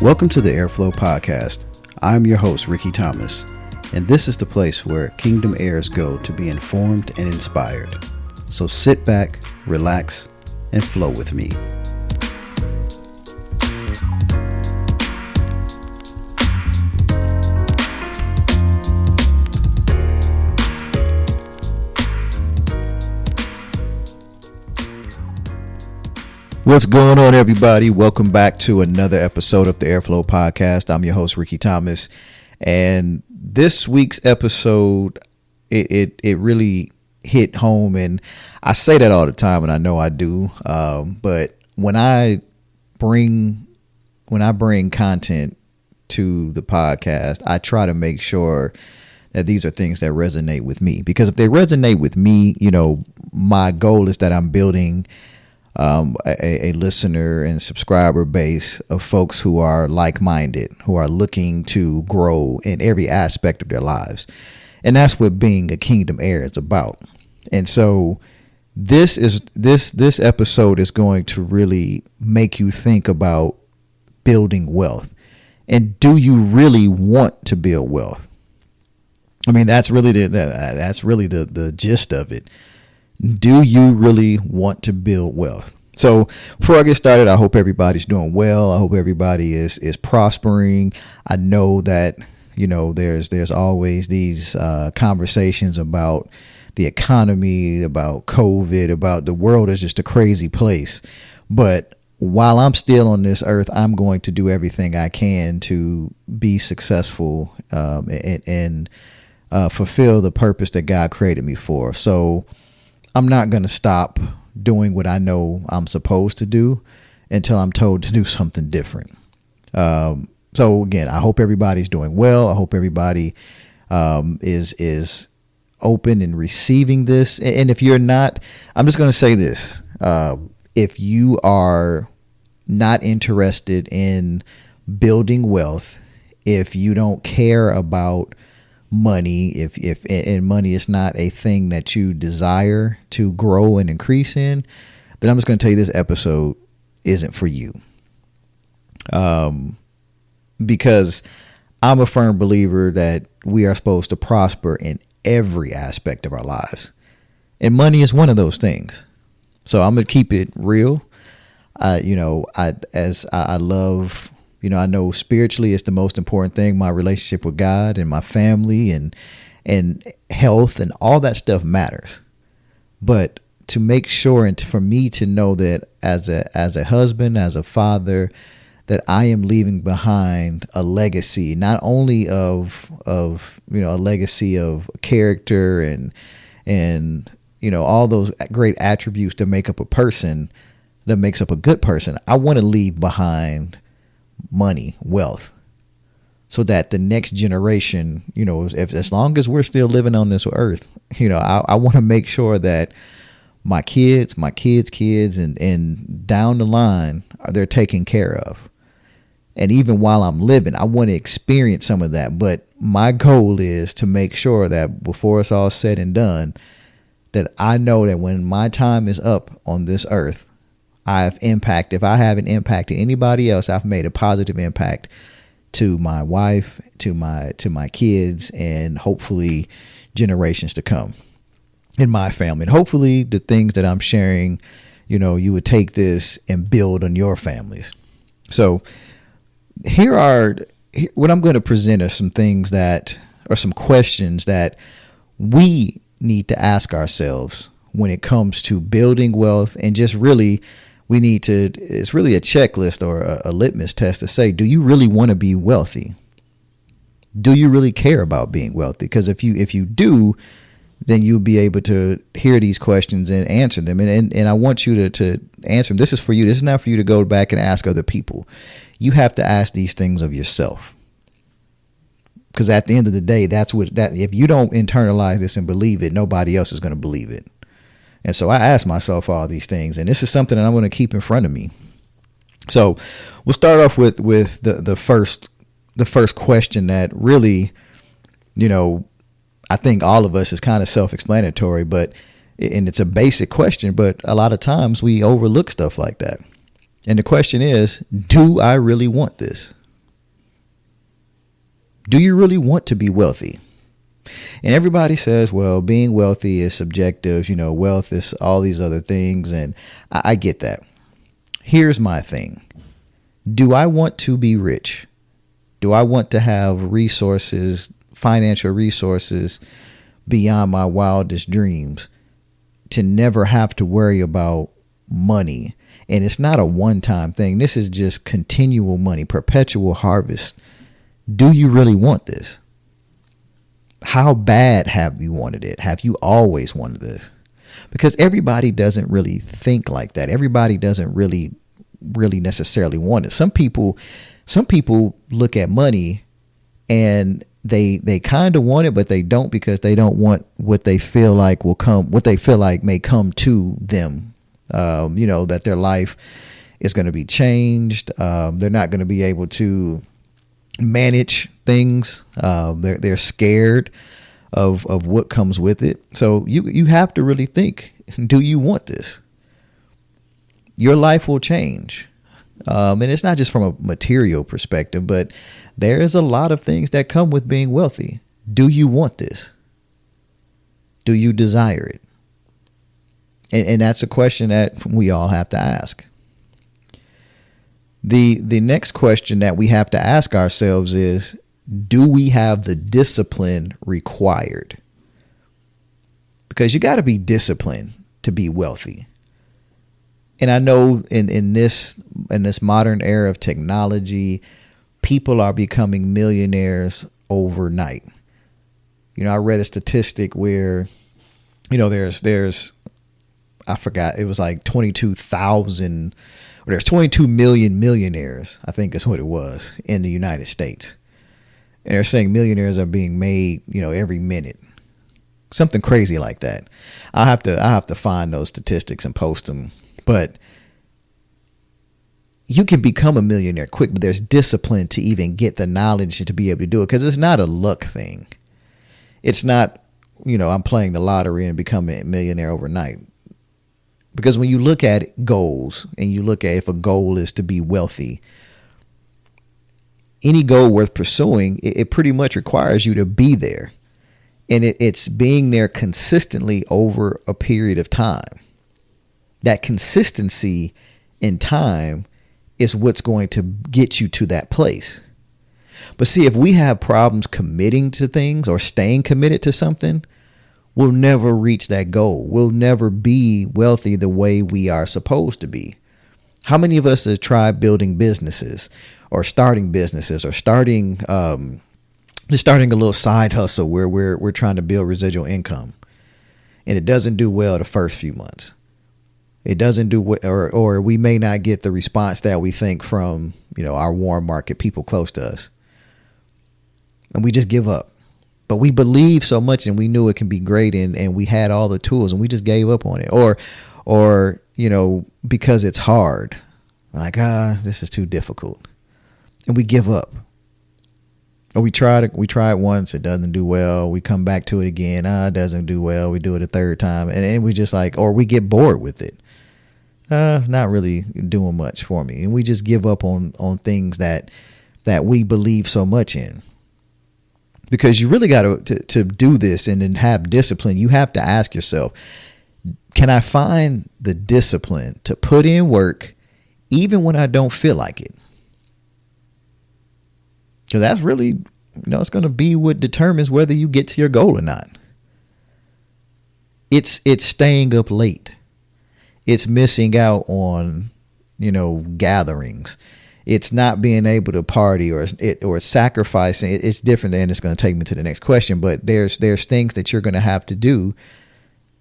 Welcome to the Airflow Podcast. I'm your host, Rickey Thomas, and this is the place where Kingdom heirs go to be informed and inspired. So sit back, relax, and flow with me. What's going on, everybody? Welcome back to another episode of the Airflow Podcast. I'm your host, Rickey Thomas, and this week's episode, it really hit home, and I say that all the time, and I know I do. But when I bring content to the podcast, I try to make sure that these are things that resonate with me, because if they resonate with me, my goal is that I'm building a listener and subscriber base of folks who are like-minded, who are looking to grow in every aspect of their lives. And that's what being a kingdom heir is about. And so this episode is going to really make you think about building wealth. And do you really want to build wealth? I mean, that's really the gist of it. Do you really want to build wealth? So before I get started, I hope everybody's doing well. I hope everybody is prospering. I know that, there's always these conversations about the economy, about COVID, about the world is just a crazy place. But while I'm still on this earth, I'm going to do everything I can to be successful and fulfill the purpose that God created me for. So I'm not going to stop doing what I know I'm supposed to do until I'm told to do something different. So again, I hope everybody's doing well. I hope everybody is open and receiving this. And if you're not, I'm just going to say this. If you are not interested in building wealth, if you don't care about money, if money is not a thing that you desire to grow and increase in, then I'm just going to tell you this episode isn't for you. Because I'm a firm believer that we are supposed to prosper in every aspect of our lives. And money is one of those things. So I'm going to keep it real. I love, I know spiritually it's the most important thing, my relationship with God and my family and health and all that stuff matters. But to make sure and for me to know that as a husband, as a father, that I am leaving behind a legacy, not only of a legacy of character and all those great attributes that make up a person, that makes up a good person. I want to leave behind money, wealth, so that the next generation, as long as we're still living on this earth, I want to make sure that my kids, and down the line, they're taken care of. And even while I'm living, I want to experience some of that. But my goal is to make sure that before it's all said and done, that I know that when my time is up on this earth, I've impacted. If I haven't impacted anybody else, I've made a positive impact to my wife, to my kids, and hopefully generations to come in my family. And hopefully the things that I'm sharing, you would take this and build on your families. So what I'm going to present are some things that are some questions that we need to ask ourselves when it comes to building wealth, and just really, it's really a checklist or a litmus test to say, do you really want to be wealthy? Do you really care about being wealthy? Because if you do, then you'll be able to hear these questions and answer them. And I want you to answer them. This is for you. This is not for you to go back and ask other people. You have to ask these things of yourself. Because at the end of the day, if you don't internalize this and believe it, nobody else is going to believe it. And so I ask myself all these things, and this is something that I'm going to keep in front of me. So we'll start off with the first question that really, I think all of us is kind of self-explanatory, and it's a basic question, but a lot of times we overlook stuff like that. And the question is, do I really want this? Do you really want to be wealthy? And everybody says, well, being wealthy is subjective. Wealth is all these other things. And I get that. Here's my thing. Do I want to be rich? Do I want to have resources, financial resources beyond my wildest dreams, to never have to worry about money? And it's not a one-time thing. This is just continual money, perpetual harvest. Do you really want this? How bad have you wanted it? Have you always wanted this? Because everybody doesn't really think like that. Everybody doesn't really necessarily want it. Some people look at money and they kind of want it, but they don't, because they don't want what they feel like may come to them. That their life is going to be changed. They're not going to be able to manage things. They're scared of what comes with it. So you have to really think, do you want this? Your life will change. And it's not just from a material perspective, but there is a lot of things that come with being wealthy. Do you want this? Do you desire it? And that's a question that we all have to ask. The next question that we have to ask ourselves is, do we have the discipline required? Because you got to be disciplined to be wealthy. And I know in this modern era of technology, people are becoming millionaires overnight. I read a statistic where, there's I forgot, it was like 22,000, or there's 22 million millionaires, I think is what it was, in the United States. And they're saying millionaires are being made, every minute. Something crazy like that. I'll have to find those statistics and post them. But you can become a millionaire quick, but there's discipline to even get the knowledge to be able to do it, because it's not a luck thing. It's not, I'm playing the lottery and becoming a millionaire overnight. Because when you look at goals, and you look at if a goal is to be wealthy, any goal worth pursuing, it pretty much requires you to be there. And it's being there consistently over a period of time. That consistency in time is what's going to get you to that place. But see, if we have problems committing to things or staying committed to something, we'll never reach that goal. We'll never be wealthy the way we are supposed to be. How many of us have tried building businesses or starting businesses or starting a little side hustle where we're trying to build residual income, and it doesn't do well the first few months? It doesn't do what, or we may not get the response that we think from, our warm market, people close to us. And we just give up. But we believe so much, and we knew it can be great, and we had all the tools, and we just gave up on it. Or because it's hard. Like, this is too difficult. And we give up. Or we try it once, it doesn't do well. We come back to it again. It doesn't do well. We do it a third time. And we just or we get bored with it. Not really doing much for me. And we just give up on things that we believe so much in. Because you really got to do this and then have discipline. You have to ask yourself, can I find the discipline to put in work even when I don't feel like it? Because that's really, it's going to be what determines whether you get to your goal or not. It's staying up late. It's missing out on, gatherings. It's not being able to party or sacrificing. It's different, and it's going to take me to the next question. But there's things that you're going to have to do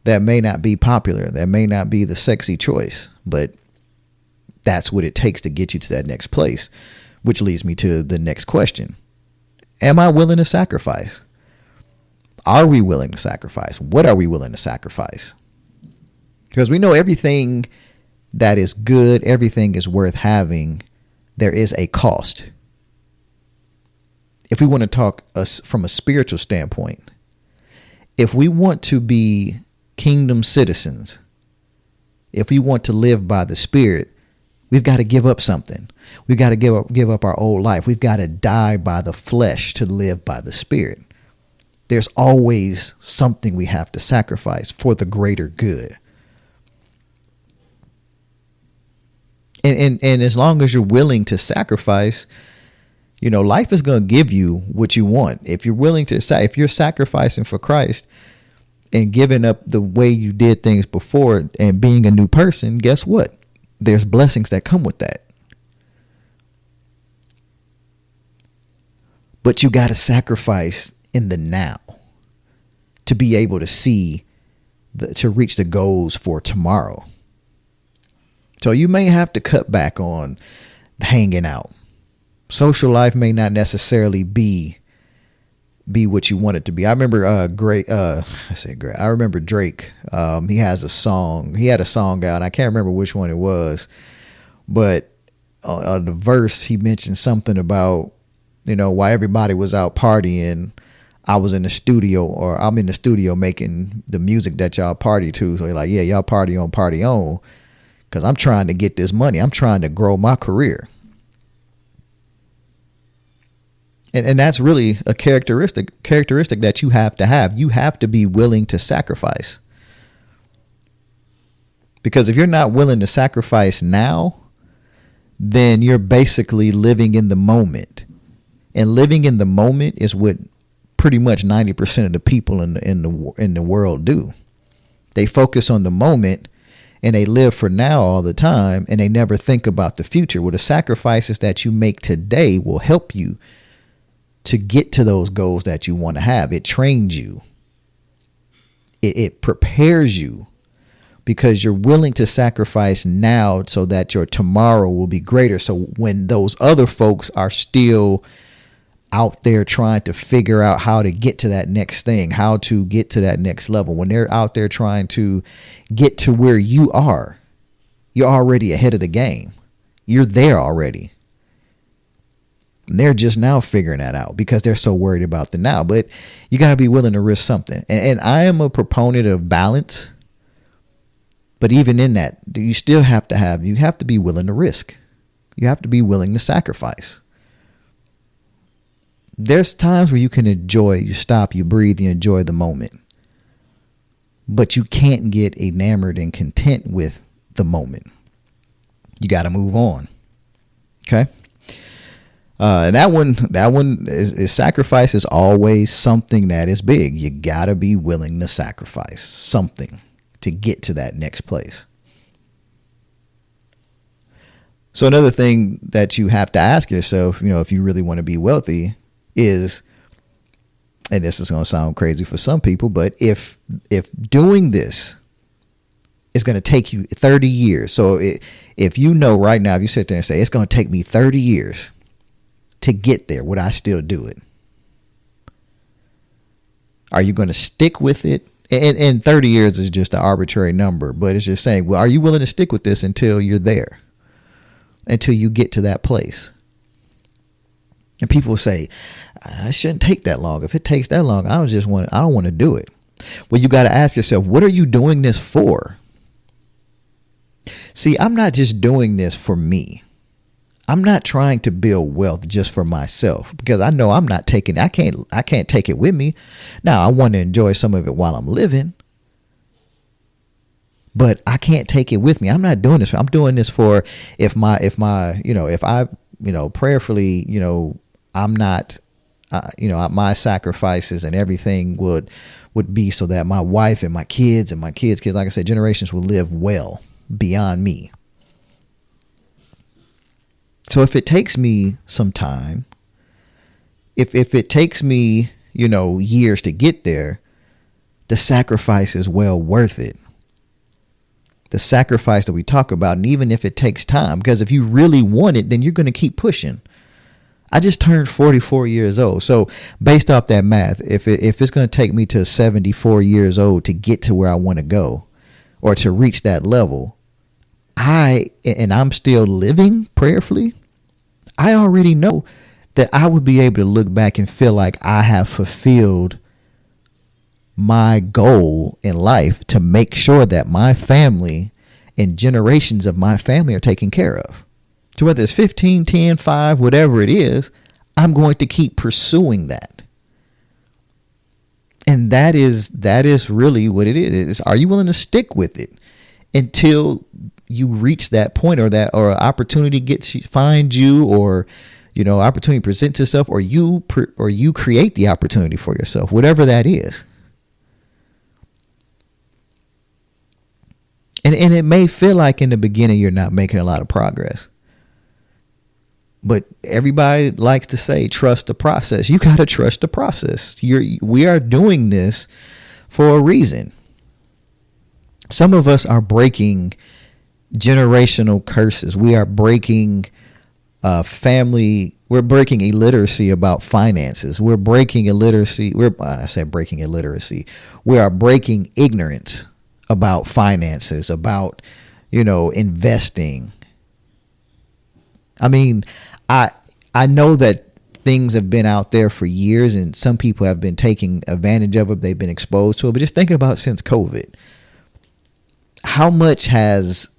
that may not be popular, that may not be the sexy choice, but that's what it takes to get you to that next place, which leads me to the next question. Am I willing to sacrifice? Are we willing to sacrifice? What are we willing to sacrifice? Because we know everything that is good, everything is worth having. There is a cost. If we want to talk from a spiritual standpoint, if we want to be kingdom citizens, if we want to live by the Spirit, We've got to give up something. We've got to give up our old life. We've got to die by the flesh to live by the spirit. There's always something we have to sacrifice for the greater good. And as long as you're willing to sacrifice, life is going to give you what you want. If you're willing to if you're sacrificing for Christ and giving up the way you did things before and being a new person, guess what? There's blessings that come with that. But you got to sacrifice in the now to be able to see, to reach the goals for tomorrow. So you may have to cut back on hanging out. Social life may not necessarily be what you want it to be. I remember I remember Drake. He has a song. He had a song out. I can't remember which one it was, but the verse he mentioned something about, while everybody was out partying, I'm in the studio making the music that y'all party to. So you're like, yeah, y'all party on, because I'm trying to get this money. I'm trying to grow my career. And that's really a characteristic that you have to have. You have to be willing to sacrifice. Because if you're not willing to sacrifice now, then you're basically living in the moment. And living in the moment is what pretty much 90% of the people in the world do. They focus on the moment and they live for now all the time, and they never think about the future. Well, the sacrifices that you make today will help you to get to those goals that you want to have. It trains you. It prepares you, because you're willing to sacrifice now so that your tomorrow will be greater. So when those other folks are still out there trying to figure out how to get to that next thing, how to get to that next level, when they're out there trying to get to where you are, you're already ahead of the game. You're there already. And they're just now figuring that out because they're so worried about the now. But you got to be willing to risk something. And I am a proponent of balance. But even in that, you have to be willing to risk. You have to be willing to sacrifice. There's times where you can you stop, you breathe, you enjoy the moment. But you can't get enamored and content with the moment. You got to move on. Okay. And that one is sacrifice is always something that is big. You got to be willing to sacrifice something to get to that next place. So another thing that you have to ask yourself, if you really want to be wealthy, is, and this is going to sound crazy for some people, but if doing this is going to take you 30 years. So if right now, if you sit there and say, it's going to take me 30 years to get there, would I still do it? Are you going to stick with it? And 30 years is just an arbitrary number, but it's just saying, well, are you willing to stick with this until you're there, until you get to that place? And people say, I shouldn't take that long. If it takes that long, I don't want to do it. Well, you got to ask yourself, what are you doing this for? See, I'm not just doing this for me. I'm not trying to build wealth just for myself, because I know I can't take it with me. Now, I want to enjoy some of it while I'm living, but I can't take it with me. I'm not doing this. I'm doing this for if I prayerfully, I'm not, my sacrifices and everything would be so that my wife and my kids, like I said, generations will live well beyond me. So if it takes me some time, if it takes me, years to get there, the sacrifice is well worth it. The sacrifice that we talk about, and even if it takes time, because if you really want it, then you're going to keep pushing. I just turned 44 years old. So based off that math, if it's going to take me to 74 years old to get to where I want to go or to reach that level, I'm still living prayerfully, I already know that I would be able to look back and feel like I have fulfilled my goal in life to make sure that my family and generations of my family are taken care of. So whether it's 15, 10, 5, whatever it is, I'm going to keep pursuing that. And that is really what it is. Are you willing to stick with it until you reach that point, or opportunity finds you, or opportunity presents itself, or you create the opportunity for yourself, whatever that is. And it may feel like in the beginning you're not making a lot of progress. But everybody likes to say, trust the process. You got to trust the process. We are doing this for a reason. Some of us are breaking generational curses. We are breaking we're breaking illiteracy about finances. We're breaking illiteracy. We are breaking ignorance about finances, about, investing. I mean, I know that things have been out there for years and some people have been taking advantage of it. They've been exposed to it. But just thinking about since COVID, how much has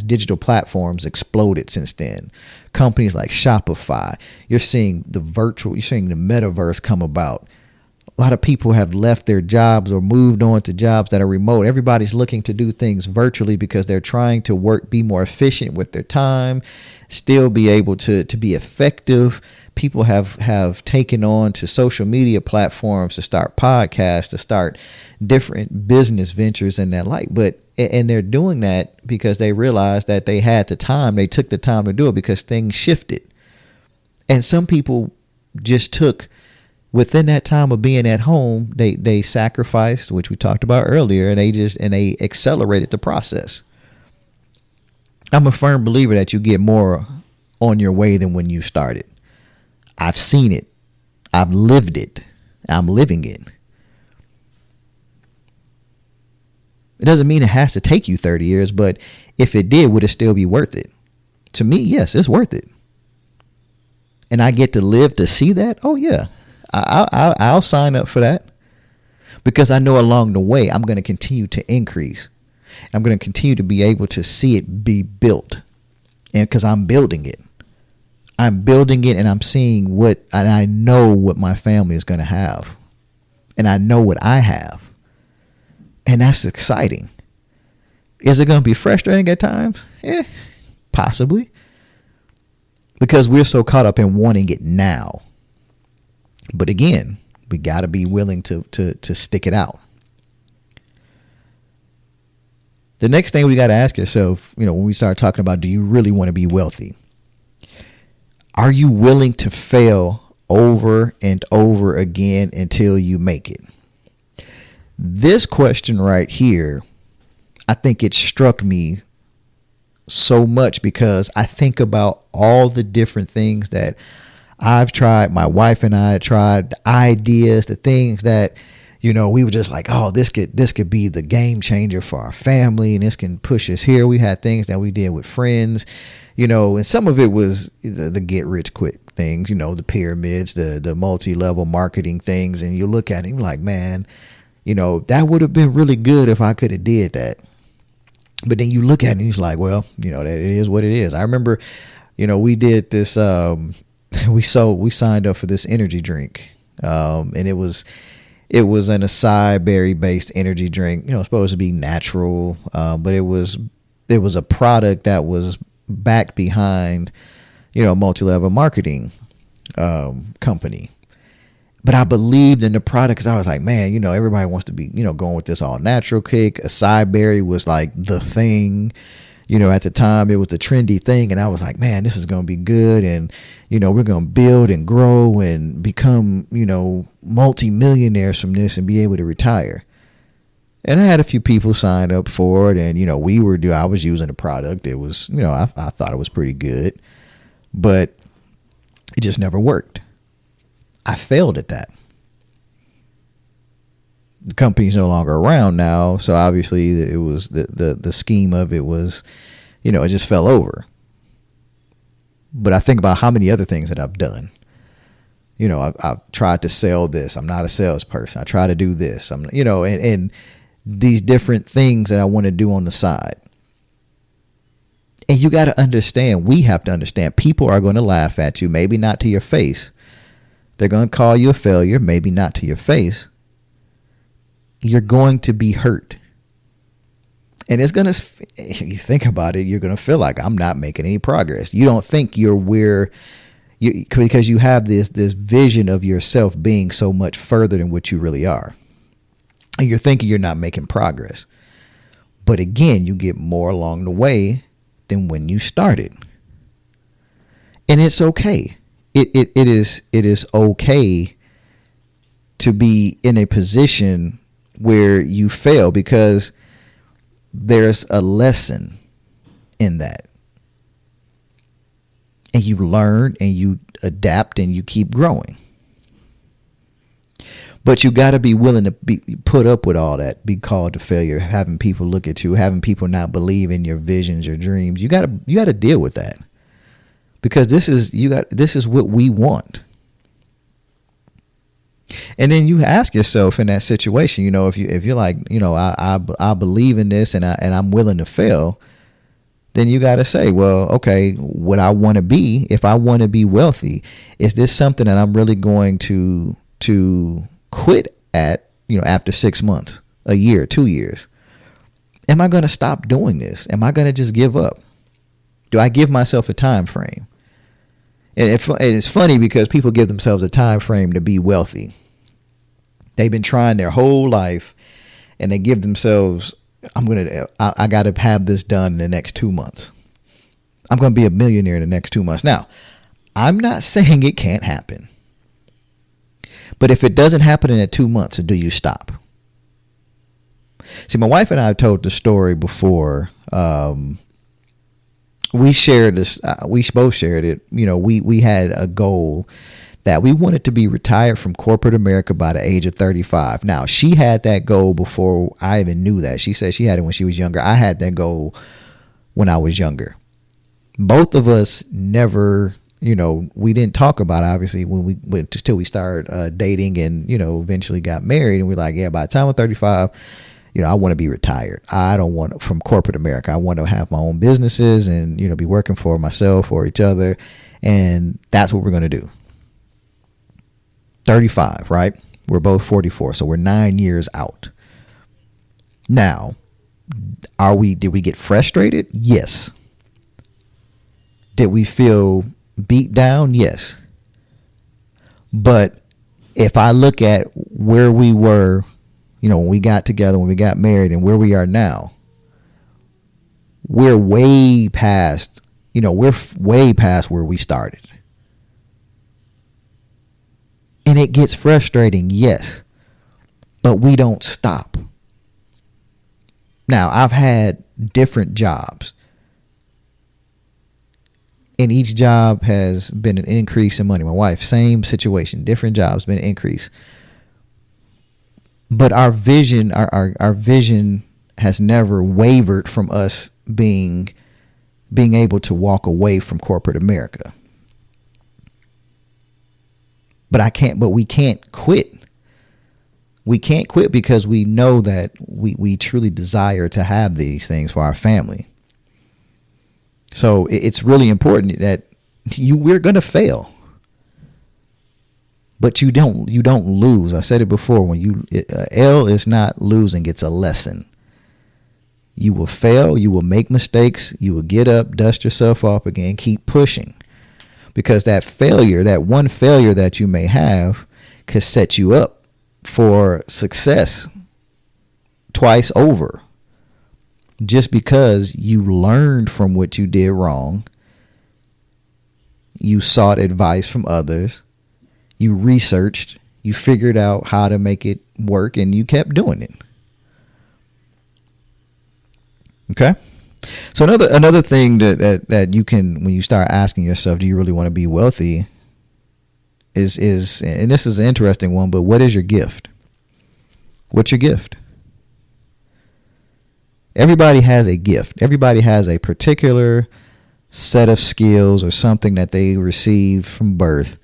digital platforms exploded since then? Companies like Shopify, you're seeing the metaverse come about. A lot of people have left their jobs or moved on to jobs that are remote. Everybody's looking to do things virtually because they're trying to be more efficient with their time, still be able to be effective. People have taken on to social media platforms to start podcasts, to start different business ventures and that and they're doing that because they realized that they had the time. They took the time to do it because things shifted. And some people just took, within that time of being at home, they sacrificed, which we talked about earlier, and they accelerated the process. I'm a firm believer that you get more on your way than when you started. I've seen it. I've lived it. I'm living it. It doesn't mean it has to take you 30 years, but if it did, would it still be worth it? To me, yes, it's worth it. And I get to live to see that. Oh yeah. I'll sign up for that, because I know along the way I'm going to continue to increase. I'm going to continue to be able to see it be built, and because I'm building it, and I'm seeing and I know what my family is going to have, and I know what I have, and that's exciting. Is it going to be frustrating at times? Possibly, because we're so caught up in wanting it now. But again, we got to be willing to stick it out. The next thing we got to ask yourself, when we start talking about, do you really want to be wealthy? Are you willing to fail over and over again until you make it? This question right here, I think it struck me so much because I think about all the different things that I've tried, my wife and I tried, the ideas, the things that, we were just like, oh, this could be the game changer for our family, and this can push us here. We had things that we did with friends, and some of it was the get rich quick things, the pyramids, the multi-level marketing things. And you look at it and you're like, man, that would have been really good if I could have did that. But then you look at it and it's like, well, that it is what it is. I remember, we did this, we signed up for this energy drink, and it was an acai berry based energy drink, supposed to be natural, but it was a product that was backed behind, multi-level marketing company. But I believed in the product because I was like, man, everybody wants to be, going with this all natural kick. Acai berry was like the thing. At the time it was the trendy thing, and I was like, man, this is going to be good. And, we're going to build and grow and become, multi-millionaires from this and be able to retire. And I had a few people sign up for it, and, I was using the product. It was, I thought it was pretty good, but it just never worked. I failed at that. The company's no longer around now, so obviously it was the scheme of it was, it just fell over. But I think about how many other things that I've done. I've tried to sell this. I'm not a salesperson. I try to do this. And these different things that I want to do on the side. And you got to understand, we have to understand, people are going to laugh at you, maybe not to your face. They're going to call you a failure, maybe not to your face. You're going to be hurt. And it's going to, if you think about it, you're going to feel like I'm not making any progress. You don't think because you have this vision of yourself being so much further than what you really are. And you're thinking you're not making progress. But again, you get more along the way than when you started. And it's okay. It is okay to be in a position where you fail, because there's a lesson in that. And you learn and you adapt and you keep growing. But you got to be willing to be put up with all that, be called to failure, having people look at you, having people not believe in your visions, your dreams. You got to deal with that, because this is what we want. And then you ask yourself in that situation, if you're like, I believe in this and I'm willing to fail, then you got to say, well, okay, what I want to be, if I want to be wealthy, is this something that I'm really going to quit at, after 6 months, a year, 2 years? Am I going to stop doing this? Am I going to just give up? Do I give myself a time frame? And it's funny because people give themselves a time frame to be wealthy. They've been trying their whole life, and they give themselves, I got to have this done in the next 2 months. I'm going to be a millionaire in the next 2 months. Now, I'm not saying it can't happen. But if it doesn't happen in 2 months, do you stop? See, my wife and I have told the story before. We shared this. We both shared it. We had a goal that we wanted to be retired from corporate America by the age of 35. Now, she had that goal before I even knew that. She said she had it when she was younger. I had that goal when I was younger. Both of us never, we didn't talk about it, obviously, when we went until we started dating and, eventually got married. And we're like, yeah, by the time I'm 35, I want to be retired. I don't want from corporate America. I want to have my own businesses and, be working for myself or each other. And that's what we're going to do. 35, right? We're both 44. So we're 9 years out. Now, did we get frustrated? Yes. Did we feel beat down? Yes. But if I look at where we were, when we got together, when we got married, and where we are now, we're way past, where we started. And it gets frustrating, yes, but we don't stop. Now, I've had different jobs, and each job has been an increase in money. My wife, same situation, different jobs, been an increase. But our vision, our vision has never wavered from us being able to walk away from corporate America. But we can't quit. We can't quit because we know that we truly desire to have these things for our family. So it's really important that we're going to fail. But you don't lose. I said it before. L is not losing. It's a lesson. You will fail. You will make mistakes. You will get up, dust yourself off again, keep pushing. Because that one failure that you may have could set you up for success twice over. Just because you learned from what you did wrong. You sought advice from others. You researched, you figured out how to make it work, and you kept doing it. Okay? So another thing that you can, when you start asking yourself, do you really want to be wealthy, is and this is an interesting one, but what is your gift? What's your gift? Everybody has a gift. Everybody has a particular set of skills or something that they receive from birth.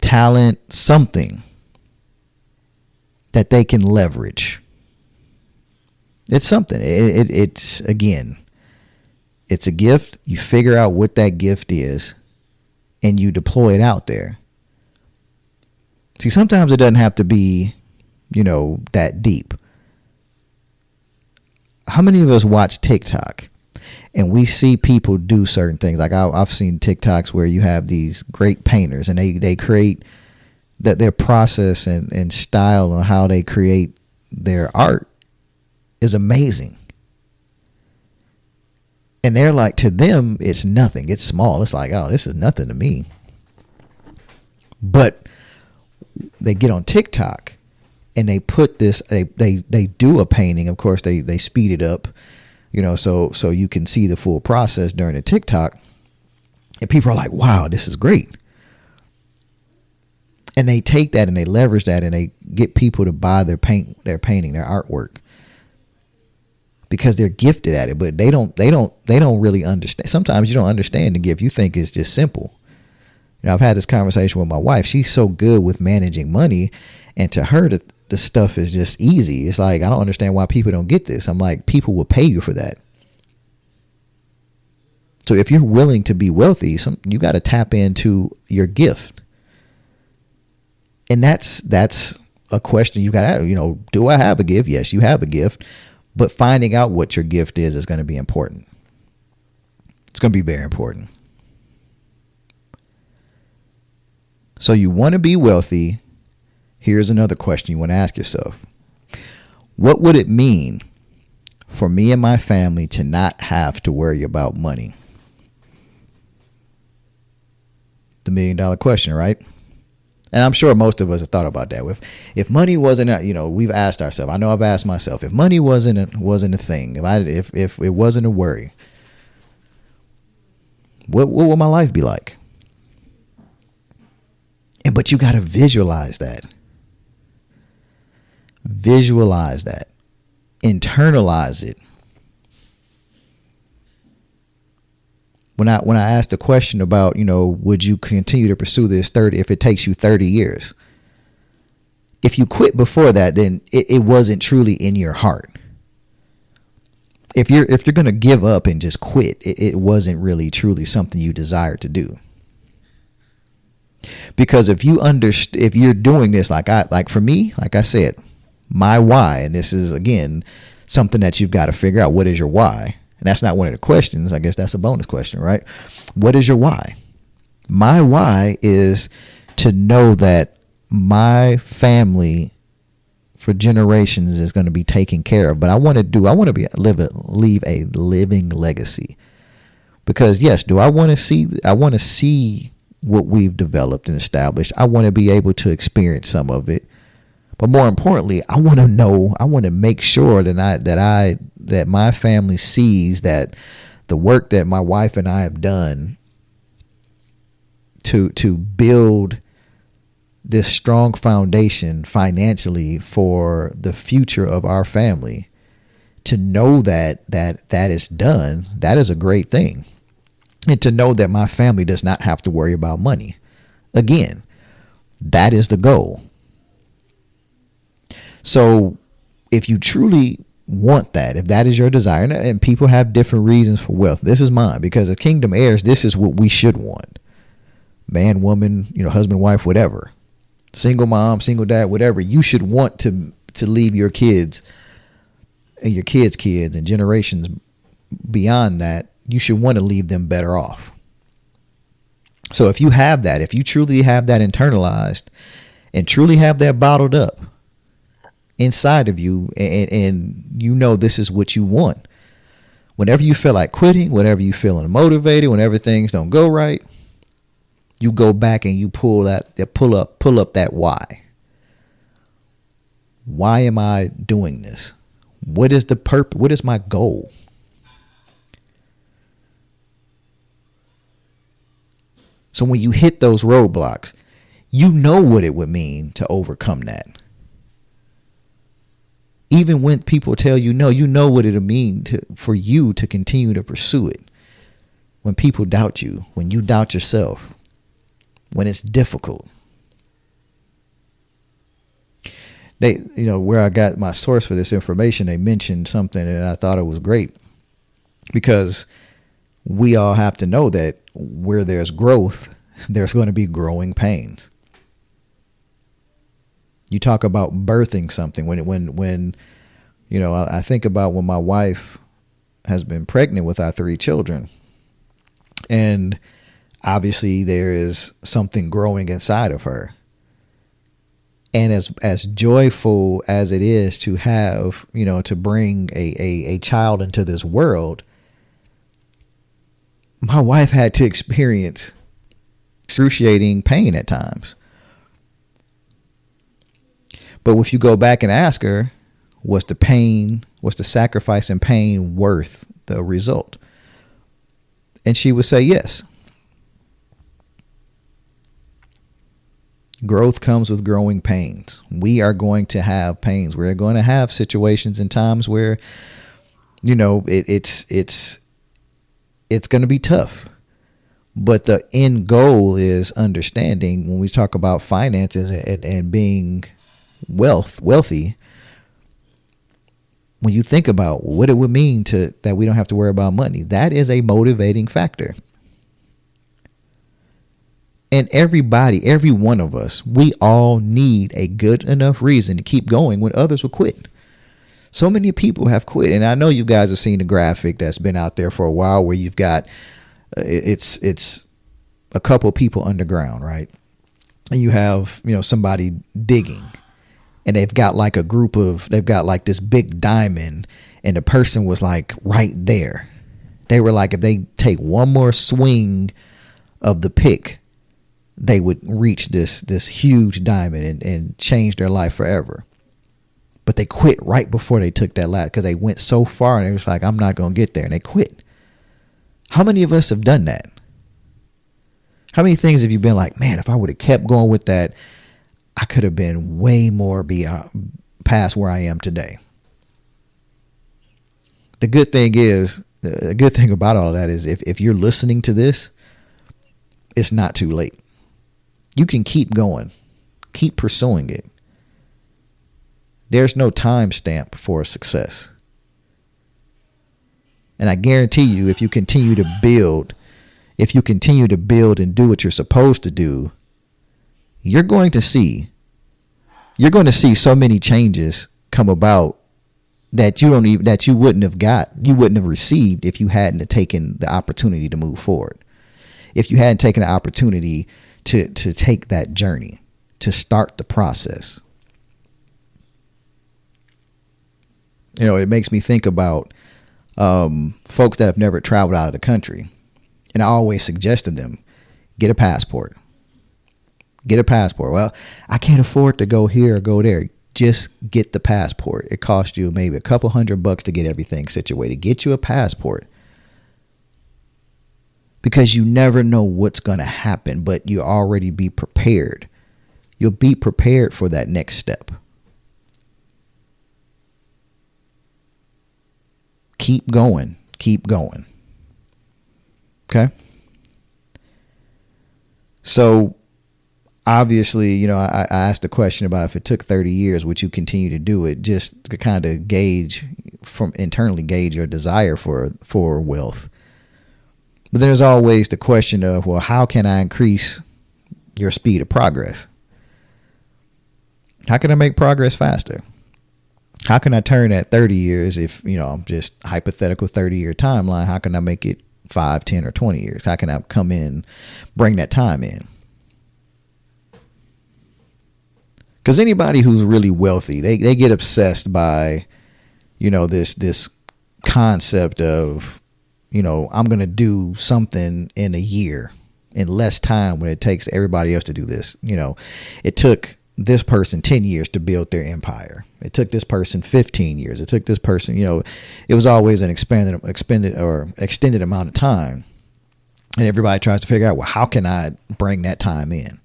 Talent, something that they can leverage. It's something. It's again, It's a gift. You figure out what that gift is and you deploy it out there. See, sometimes it doesn't have to be, that deep. How many of us watch TikTok and we see people do certain things? Like I've seen TikToks where you have these great painters and they create that their process and style on how they create their art is amazing. And they're like, to them, it's nothing. It's small. It's like, oh, this is nothing to me. But they get on TikTok and they put this, they do a painting. Of course, they speed it up, so you can see the full process during the TikTok. And people are like, wow, this is great. And they take that and they leverage that and they get people to buy their painting, their artwork. Because they're gifted at it, but they don't really understand. Sometimes you don't understand the gift. You think it's just simple. I've had this conversation with my wife. She's so good with managing money, and to her, the stuff is just easy. It's like, I don't understand why people don't get this. I'm like, people will pay you for that. So if you're willing to be wealthy, you got to tap into your gift, and that's a question you got to ask. Do I have a gift? Yes, you have a gift. But finding out what your gift is going to be important. It's going to be very important. So you want to be wealthy. Here's another question you want to ask yourself. What would it mean for me and my family to not have to worry about money? The $1 million question, right? And I'm sure most of us have thought about that. If money wasn't, we've asked ourselves. I know I've asked myself, if money wasn't a thing, if it wasn't a worry, what would my life be like? But you got to visualize that. Visualize that. Internalize it. When I asked the question about, would you continue to pursue this if it takes you 30 years? If you quit before that, then it wasn't truly in your heart. If you're going to give up and just quit, it wasn't really truly something you desired to do. Because if you're doing this like for me, like I said, my why, and this is again something that you've got to figure out. What is your why? And that's not one of the questions. I guess that's a bonus question, right? What is your why? My why is to know that my for generations is going to be taken care of. But I want to leave a living legacy. Because yes, I want to see what we've developed and established. I want to be able to experience some of it. But more importantly, I want to make sure that my family sees that the work that my wife and I have done to build this strong foundation financially for the future of our family, to know that is done, that is a great thing. And to know that my family does not have to worry about money. Again, that is the goal. So if you truly want that, if that is your desire, and people have different reasons for wealth, this is mine, because as kingdom heirs, this is what we should want. Man, woman, husband, wife, whatever, single mom, single dad, whatever, you should want to leave your kids and your kids' kids and generations beyond that. You should want to leave them better off. So if you have that, if you truly have that internalized and truly have that bottled up inside of you, and this is what you want, whenever you feel like quitting, whenever you feel unmotivated, whenever things don't go right, you go back and you pull up that why. Why am I doing this? What is the purpose? What is my goal? So when you hit those roadblocks, you know what it would mean to overcome that. Even when people tell you no, you know what it'll mean for you to continue to pursue it. When people doubt you, when you doubt yourself, when it's difficult. They, where I got my source for this information, they mentioned something and I thought it was great, because we all have to know that where there's growth, there's going to be growing pains. You talk about birthing something when I think about when my wife has been pregnant with our 3 children, and obviously there is something growing inside of her. And as joyful as it is to have, to bring a child into this world, my wife had to experience excruciating pain at times. But if you go back and ask her, was the sacrifice and pain worth the result? And she would say yes. Growth comes with growing pains. We are going to have pains. We're going to have situations and times where, it's going to be tough. But the end goal is understanding when we talk about finances and being wealthy. When you think about what it would mean that we don't have to worry about money, that is a motivating factor. And every one of us, we all need a good enough reason to keep going when others will quit. So many people have quit. And I know you guys have seen the graphic that's been out there for a while where you've got, it's a couple people underground, right? And you have, somebody digging, and they've got like this big diamond, and the person was like right there. They were like, if they take one more swing of the pick, they would reach this huge diamond and change their life forever. But they quit right before they took that lap because they went so far and they was like, I'm not going to get there. And they quit. How many of us have done that? How many things have you been like, man, if I would have kept going with that, I could have been way more past where I am today. The good thing about all of that is if you're listening to this, it's not too late. You can keep going, keep pursuing it. There's no time stamp for success. And I guarantee you, if you continue to build and do what you're supposed to do, you're going to see so many changes come about that you wouldn't have received if you hadn't taken the opportunity to move forward. If you hadn't taken the opportunity to take that journey, to start the process. It makes me think about folks that have never traveled out of the country. And I always suggest to them, get a passport. Get a passport. Well, I can't afford to go here or go there. Just get the passport. It costs you maybe a couple $100 to get everything situated. Get you a passport. Because you never know what's going to happen, but you already be prepared. You'll be prepared for that next step. Keep going. Keep going. Okay? So, obviously, I asked the question about if it took 30 years, would you continue to do it, just to kind of internally gauge your desire for wealth. But there's always the question of, well, how can I increase your speed of progress? How can I make progress faster? How can I turn that 30 years, if, just hypothetical 30-year timeline, how can I make it 5, 10, or 20 years? How can I come in, bring that time in? Because anybody who's really wealthy, they get obsessed by, this concept of, I'm going to do something in a year in less time when it takes everybody else to do this. It took this person 10 years to build their empire. It took this person 15 years. It took this person, it was always an extended amount of time. And everybody tries to figure out, well, how can I bring that time in?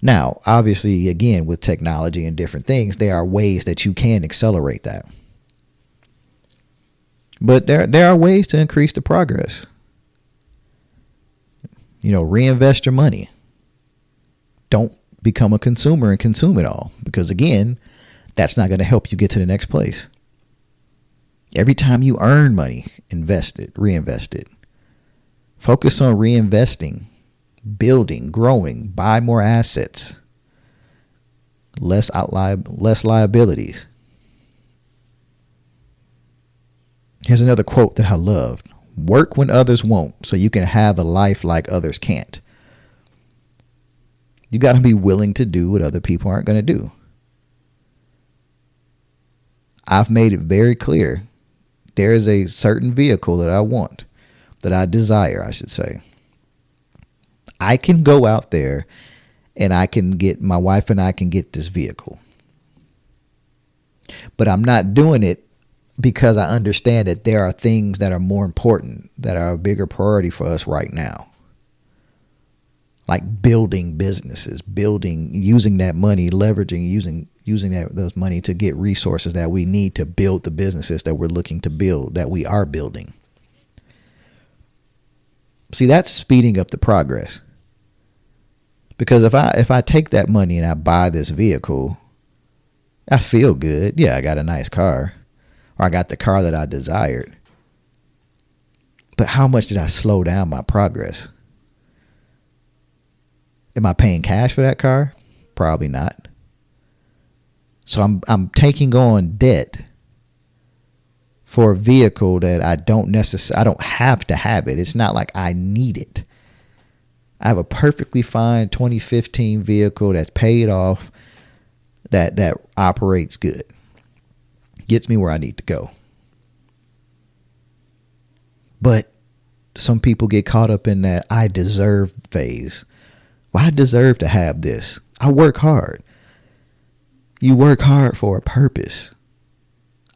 Now, obviously, again, with technology and different things, there are ways that you can accelerate that. But there are ways to increase the progress. Reinvest your money. Don't become a consumer and consume it all. Because again, that's not going to help you get to the next place. Every time you earn money, invest it, reinvest it. Focus on reinvesting, building, growing, buy more assets, less liabilities. Here's another quote that I loved. Work when others won't, so you can have a life like others can't. You got to be willing to do what other people aren't going to do. I've made it very clear. There is a certain vehicle that I want, that I desire, I should say. I can go out there and my wife and I can get this vehicle. But I'm not doing it because I understand that there are things that are more important, that are a bigger priority for us right now. Like building businesses, using that money, using those money to get resources that we need to build the businesses that we're looking to build, that we are building. See, that's speeding up the progress. Because if I take that money and I buy this vehicle, I feel good. Yeah, I got a nice car, or I got the car that I desired. But how much did I slow down my progress? Am I paying cash for that car? Probably not. So I'm taking on debt for a vehicle that I don't have to have it. It's not like I need it. I have a perfectly fine 2015 vehicle that's paid off, that operates good, gets me where I need to go. But some people get caught up in that I deserve phase. Well, I deserve to have this. I work hard. You work hard for a purpose.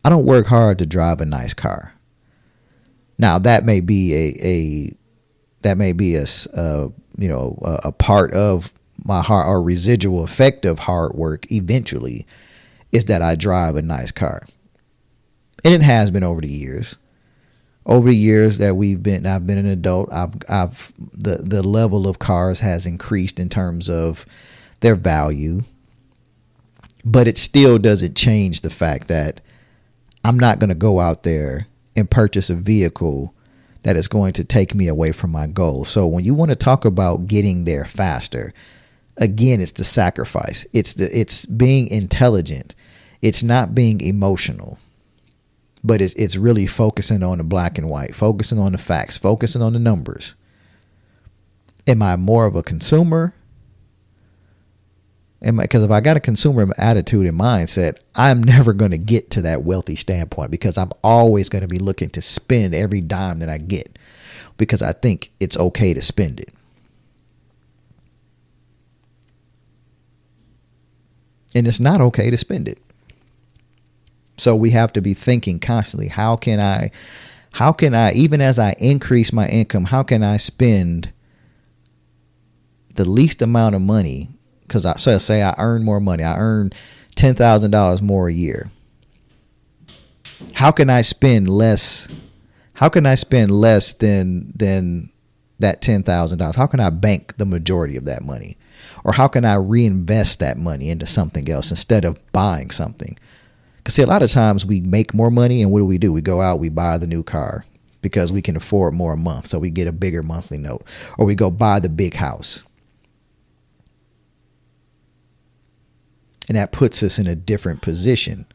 I don't work hard to drive a nice car. Now that may be a part of my hard, or residual effect of hard work eventually, is that I drive a nice car. And it has been over the years. Over the years that I've been an adult, the level of cars has increased in terms of their value. But it still doesn't change the fact that I'm not going to go out there and purchase a vehicle that is going to take me away from my goal. So when you want to talk about getting there faster, again, it's the sacrifice. It's being intelligent. It's not being emotional, but it's really focusing on the black and white, focusing on the facts, focusing on the numbers. Am I more of a consumer? Because if I got a consumer attitude and mindset, I'm never going to get to that wealthy standpoint, because I'm always going to be looking to spend every dime that I get, because I think it's okay to spend it. And it's not okay to spend it. So we have to be thinking constantly, how can I, even as I increase my income, how can I spend the least amount of money? Because say I earn more money. I earn $10,000 more a year. How can I spend less? How can I spend less than that $10,000? How can I bank the majority of that money? Or how can I reinvest that money into something else instead of buying something? Because see, a lot of times we make more money, and what do? We go out, we buy the new car because we can afford more a month. So we get a bigger monthly note, or we go buy the big house. And that puts us in a different position.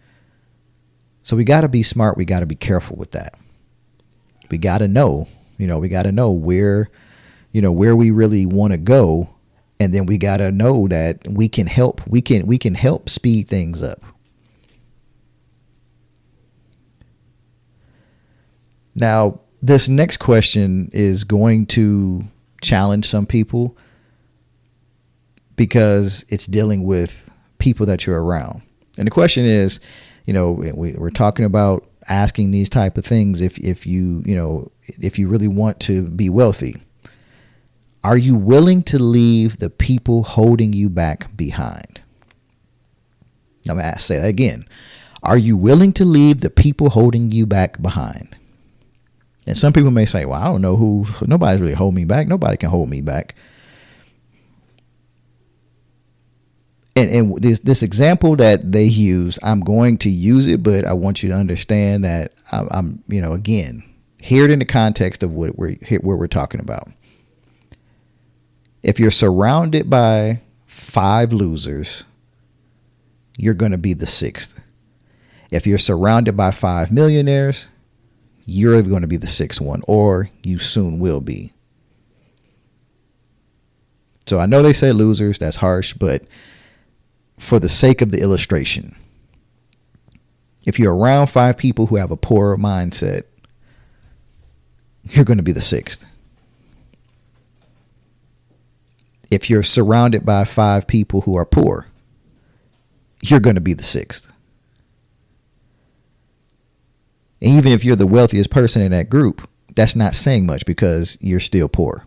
So we got to be smart. We got to be careful with that. We got to know, where we really want to go. And then we got to know that we can help speed things up. Now, this next question is going to challenge some people, because it's dealing with people that you're around. And the question is, we're talking about asking these type of things. If you really want to be wealthy, are you willing to leave the people holding you back behind? I'm going to say that again. Are you willing to leave the people holding you back behind? And some people may say, well, I don't know nobody's really holding me back. Nobody can hold me back. And this example that they use, I'm going to use it, but I want you to understand that I'm again, Hear it in the context of what we're talking about. If you're surrounded by 5 losers, you're going to be the 6th. If you're surrounded by 5 millionaires, you're going to be the 6th one, or you soon will be. So I know they say losers, that's harsh, but for the sake of the illustration, if you're around 5 people who have a poor mindset, you're going to be the 6th. If you're surrounded by 5 people who are poor, you're going to be the 6th. And even if you're the wealthiest person in that group, that's not saying much because you're still poor.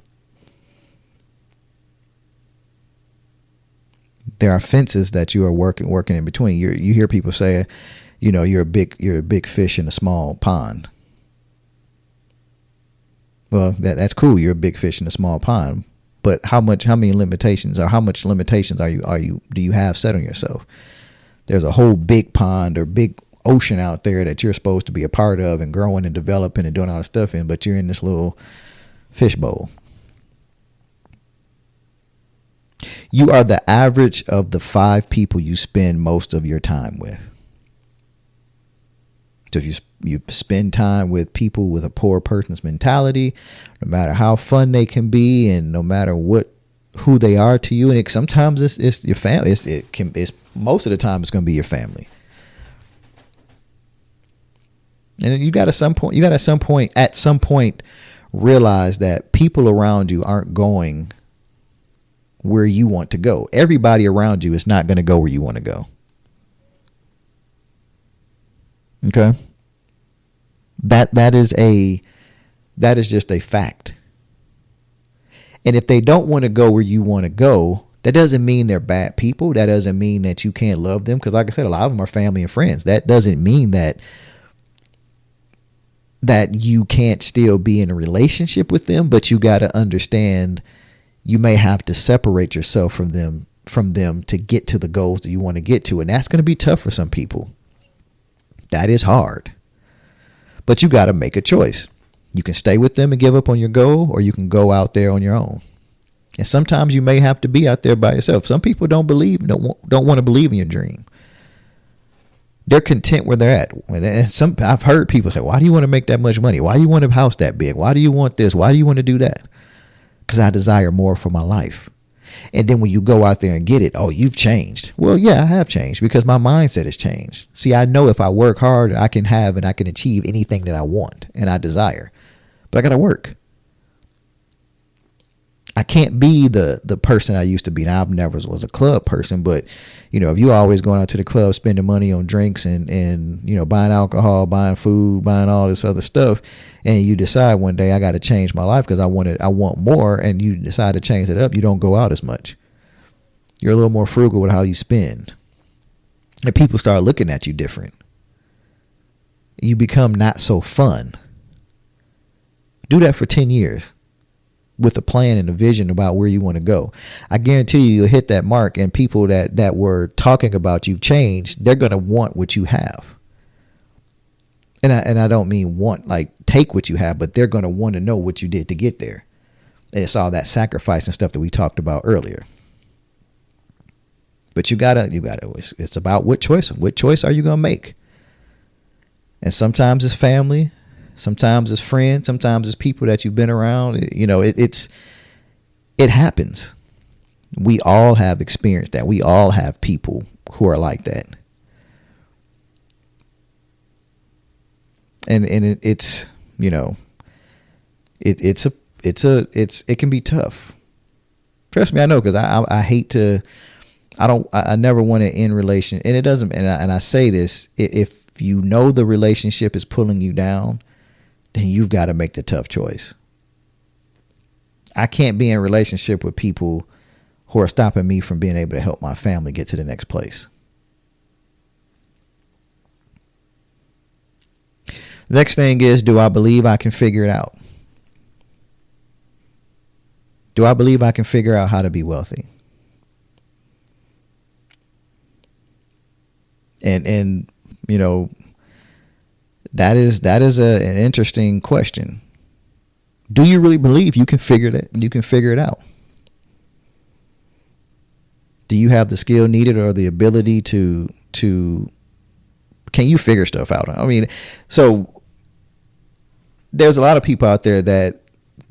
There are fences that you are working in between. You hear people say, you're a big fish in a small pond. Well, that's cool. You're a big fish in a small pond, but how much limitations do you have set on yourself? There's a whole big pond or big ocean out there that you're supposed to be a part of and growing and developing and doing all this stuff in, but you're in this little fishbowl. You are the average of the 5 people you spend most of your time with. So if you spend time with people with a poor person's mentality, no matter how fun they can be and no matter who they are to you, and sometimes it's your family. It's most of the time it's going to be your family. And you got at some point realize that people around you aren't going where you want to go. Everybody around you is not going to go where you want to go. Okay. That is just a fact. And if they don't want to go where you want to go, that doesn't mean they're bad people. That doesn't mean that you can't love them. Because like I said, a lot of them are family and friends. That doesn't mean that you can't still be in a relationship with them, but you got to understand you may have to separate yourself from them to get to the goals that you want to get to. And that's going to be tough for some people. That is hard. But you got to make a choice. You can stay with them and give up on your goal, or you can go out there on your own. And sometimes you may have to be out there by yourself. Some people don't want to believe in your dream. They're content where they're at. And I've heard people say, why do you want to make that much money? Why do you want a house that big? Why do you want this? Why do you want to do that? Because I desire more for my life. And then when you go out there and get it, oh, you've changed. Well, yeah, I have changed because my mindset has changed. See, I know if I work hard, I can have and I can achieve anything that I want and I desire. But I got to work. I can't be the person I used to be. Now, I never was a club person, but, if you always going out to the club, spending money on drinks and buying alcohol, buying food, buying all this other stuff, and you decide one day I got to change my life because I want more, and you decide to change it up, you don't go out as much. You're a little more frugal with how you spend. And people start looking at you different. You become not so fun. Do that for 10 years. With a plan and a vision about where you want to go. I guarantee you'll hit that mark, and people that were talking about you've changed, they're going to want what you have. And I don't mean want, like take what you have, but they're going to want to know what you did to get there. And it's all that sacrifice and stuff that we talked about earlier. But you gotta, it's about what choice are you going to make? And sometimes it's family. Sometimes it's friends. Sometimes it's people that you've been around. It happens. We all have experienced that. We all have people who are like that. And it can be tough. Trust me, I know, because I hate to. I never want to end relation, and it doesn't. And I say this: if you know the relationship is pulling you down, then you've got to make the tough choice. I can't be in a relationship with people who are stopping me from being able to help my family get to the next place. Next thing is, do I believe I can figure it out? Do I believe I can figure out how to be wealthy? And An interesting question. Do you really believe you can figure it out? Do you have the skill needed or the ability to can you figure stuff out? I mean, so there's a lot of people out there that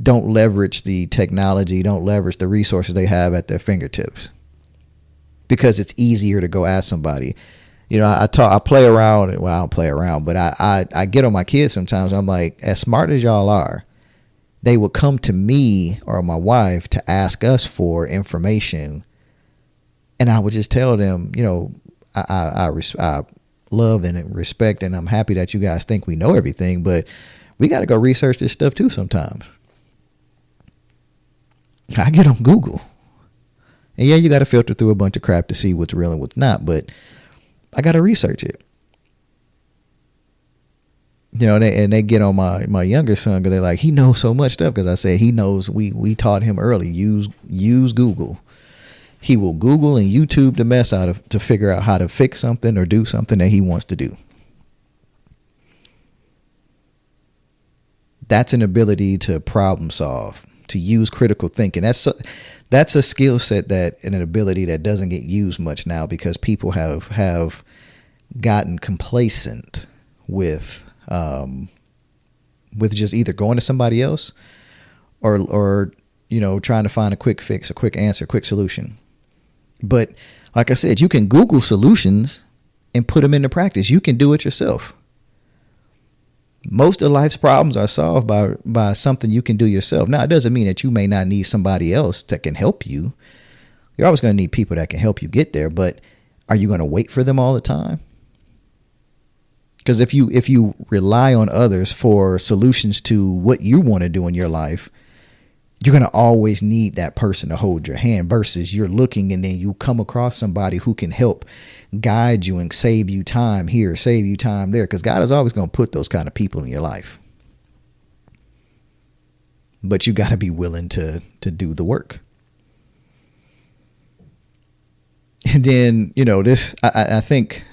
don't leverage the technology, don't leverage the resources they have at their fingertips because it's easier to go ask somebody. You know, I play around. Well, I don't play around, but I get on my kids sometimes. I'm like, as smart as y'all are, they will come to me or my wife to ask us for information. And I would just tell them, you know, I love and respect, and I'm happy that you guys think we know everything, but we got to go research this stuff too sometimes. I get on Google. And yeah, you got to filter through a bunch of crap to see what's real and what's not, but I got to research it. You know, they get on my younger son because they're like, he knows so much stuff, because I said he knows, we taught him early, use Google. He will Google and YouTube the mess out of to figure out how to fix something or do something that he wants to do. That's an ability to problem solve, to use critical thinking. That's a skill set and an ability that doesn't get used much now because people have gotten complacent with just either going to somebody else or you know, trying to find a quick fix, a quick answer, a quick solution. But like I said, you can Google solutions and put them into practice. You can do it yourself. Most of life's problems are solved by something you can do yourself. Now, it doesn't mean that you may not need somebody else that can help you. You're always going to need people that can help you get there, but are you going to wait for them all the time? Because if you rely on others for solutions to what you want to do in your life, you're going to always need that person to hold your hand, versus you're looking and then you come across somebody who can help guide you and save you time here, save you time there, because God is always going to put those kind of people in your life. But you got to be willing to do the work. And then, you know, this, I think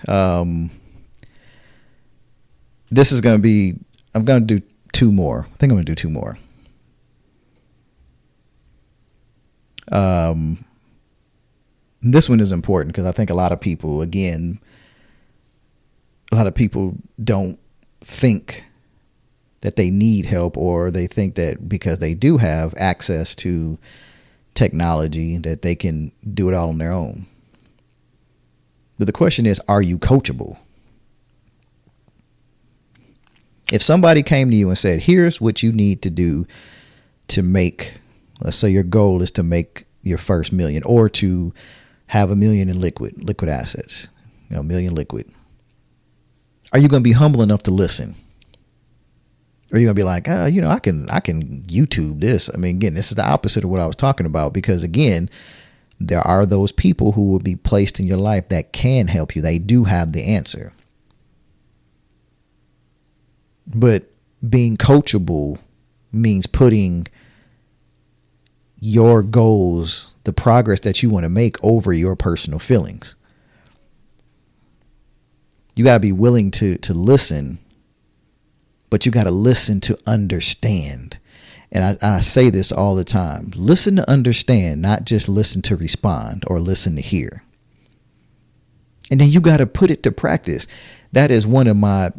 this is going to be, I'm going to do two more. I think I'm going to do two more. This one is important because I think a lot of people don't think that they need help, or they think that because they do have access to technology that they can do it all on their own. But the question is, are you coachable? If somebody came to you and said, here's what you need to do to make, let's say your goal is to make your first $1 million, or to have $1 million in liquid assets, you know, $1 million liquid. Are you going to be humble enough to listen? Or are you going to be like, you know, I can YouTube this? I mean, again, this is the opposite of what I was talking about, because again, there are those people who will be placed in your life that can help you. They do have the answer. But being coachable means putting your goals, the progress that you want to make, over your personal feelings. You got to be willing to listen, but you got to listen to understand. And I say this all the time. Listen to understand, not just listen to respond or listen to hear. And then you got to put it to practice. That is one of my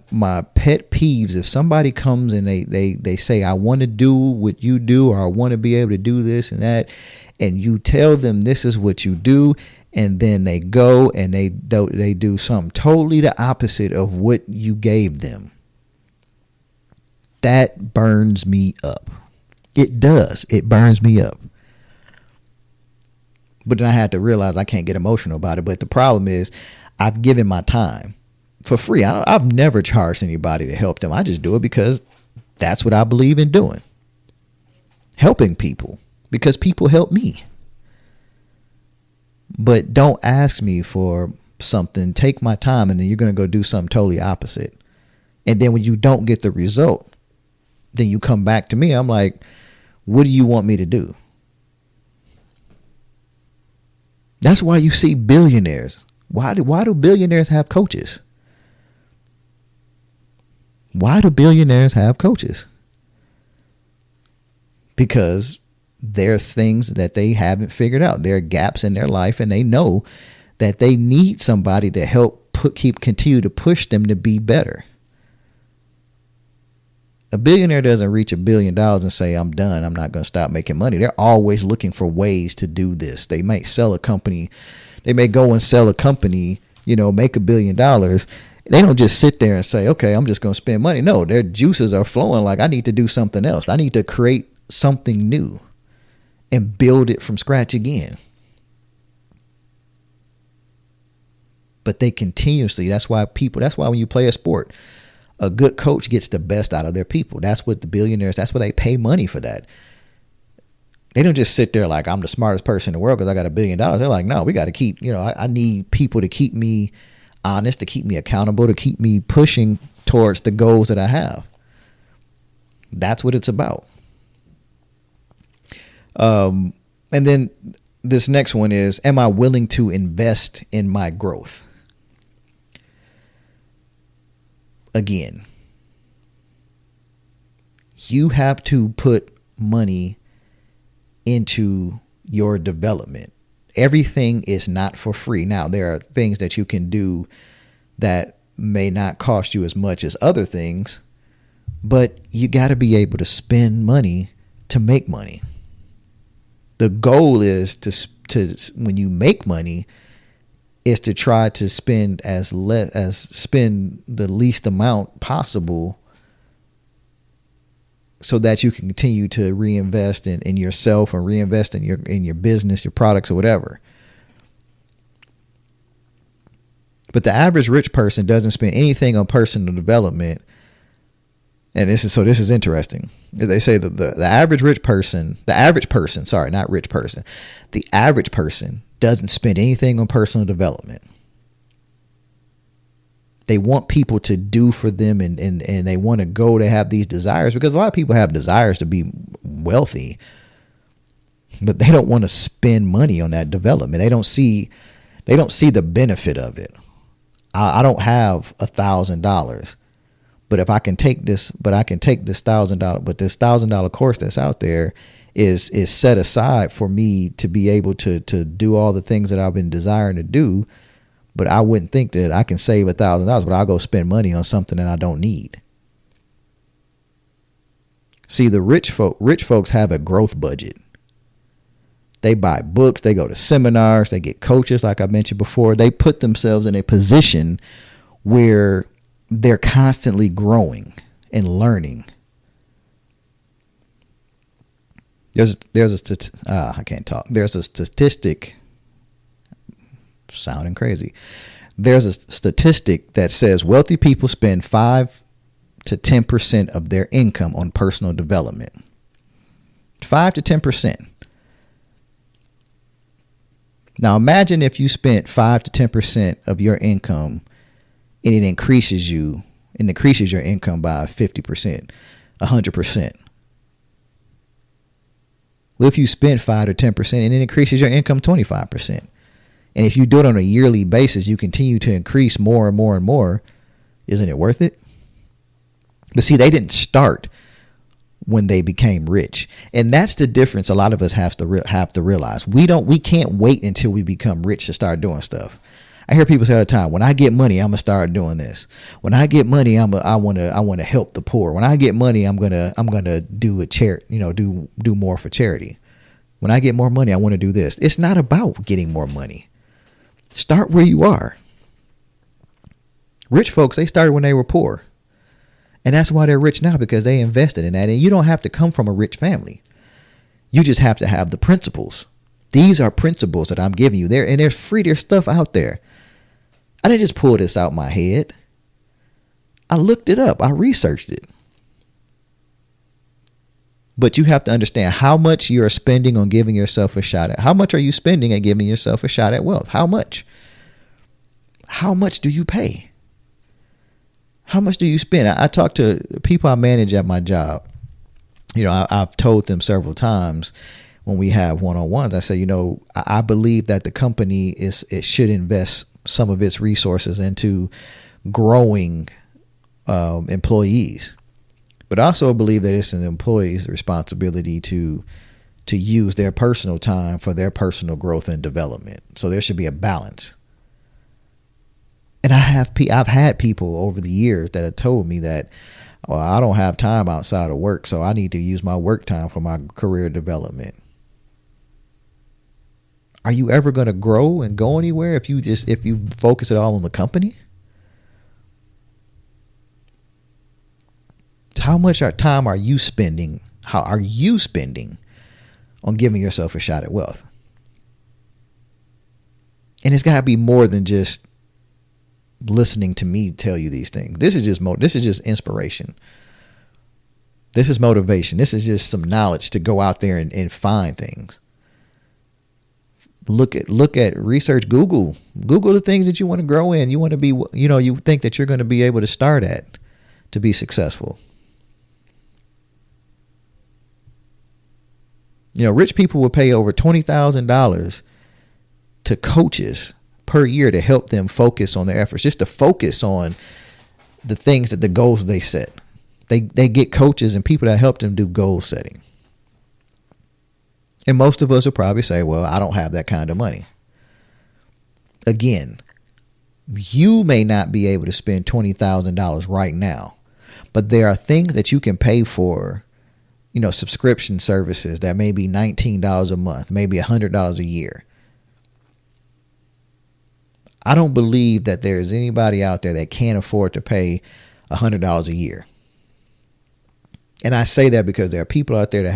pet peeves. If somebody comes and they say, I want to do what you do, or I want to be able to do this and that, and you tell them this is what you do, and then they go and they do something totally the opposite of what you gave them, that burns me up. It does. It burns me up. But then I had to realize I can't get emotional about it. But the problem is, I've given my time for free. I've never charged anybody to help them. I just do it because that's what I believe in doing. Helping people, because people help me. But don't ask me for something, take my time, and then you're going to go do something totally opposite. And then when you don't get the result, then you come back to me. I'm like, what do you want me to do? That's why you see billionaires. Why do billionaires have coaches? Why do billionaires have coaches? Because there are things that they haven't figured out. There are gaps in their life, and they know that they need somebody to help continue to push them to be better. A billionaire doesn't reach $1 billion and say, I'm done, I'm not going to stop making money. They're always looking for ways to do this. They might sell a company. They may go and sell a company, make $1 billion. They don't just sit there and say, okay, I'm just going to spend money. No, their juices are flowing like, I need to do something else. I need to create something new and build it from scratch again. But they continuously, that's why when you play a sport, a good coach gets the best out of their people. That's what the billionaires, that's why they pay money for that. They don't just sit there like, I'm the smartest person in the world because I got $1 billion. They're like, no, we got to keep, I need people to keep me honest, to keep me accountable, to keep me pushing towards the goals that I have. That's what it's about. And then this next one is, am I willing to invest in my growth? Again, you have to put money into your development. Everything is not for free. Now, there are things that you can do that may not cost you as much as other things, but you got to be able to spend money to make money. The goal is to when you make money, is to try to spend spend the least amount possible, so that you can continue to reinvest in yourself and reinvest in your business, your products, or whatever. But the average rich person doesn't spend anything on personal development. And this is interesting. They say that the average person doesn't spend anything on personal development. They want people to do for them, and they want to go to have these desires, because a lot of people have desires to be wealthy, but they don't want to spend money on that development. They don't see the benefit of it. I don't have $1,000. But if I can take this, $1,000, but this $1,000 course that's out there is set aside for me to be able to do all the things that I've been desiring to do. But I wouldn't think that I can save $1,000, but I'll go spend money on something that I don't need. See, the rich folks have a growth budget. They buy books, they go to seminars, they get coaches, like I mentioned before. They put themselves in a position where they're constantly growing and learning. There's a statistic sounding crazy. There's a statistic that says wealthy people spend 5 to 10% of their income on personal development. 5 to 10%. Now imagine if you spent 5 to 10% of your income, and it increases your income by 50%, 100%. Well, if you spend 5 to 10% and it increases your income 25%, and if you do it on a yearly basis, you continue to increase more and more and more, isn't it worth it? But see, they didn't start when they became rich, and that's the difference. A lot of us have to realize we can't wait until we become rich to start doing stuff. I hear people say all the time, when I get money, I'm gonna start doing this. When I get money, I want to help the poor. When I get money, I'm gonna do a charity, do more for charity. When I get more money, I want to do this. It's not about getting more money. Start where you are. Rich folks, they started when they were poor. And that's why they're rich now, because they invested in that. And you don't have to come from a rich family. You just have to have the principles. These are principles that I'm giving you there, and there's free. There's stuff out there. I didn't just pull this out my head. I looked it up. I researched it. But you have to understand how much you're spending on giving yourself a shot at. How much are you spending at giving yourself a shot at wealth? How much? How much do you pay? How much do you spend? I talk to people I manage at my job. I've told them several times when we have one-on-ones, I say, I believe that the company it should invest some of its resources into growing employees. But I also believe that it's an employee's responsibility to use their personal time for their personal growth and development. So there should be a balance. And I've had people over the years that have told me that, well, I don't have time outside of work, so I need to use my work time for my career development. Are you ever going to grow and go anywhere if you focus it all on the company? How much time are you spending? How are you spending on giving yourself a shot at wealth? And it's got to be more than just listening to me tell you these things. This is just inspiration. This is motivation. This is just some knowledge to go out there and find things. Look at research, Google the things that you want to grow in. You want to be, you think that you're going to be able to start at to be successful. Rich people will pay over $20,000 to coaches per year to help them focus on their efforts, just to focus on the goals they set. They get coaches and people that help them do goal setting. And most of us will probably say, well, I don't have that kind of money. Again, you may not be able to spend $20,000 right now, but there are things that you can pay for, subscription services that may be $19 a month, maybe $100 a year. I don't believe that there's anybody out there that can't afford to pay $100 a year. And I say that because there are people out there that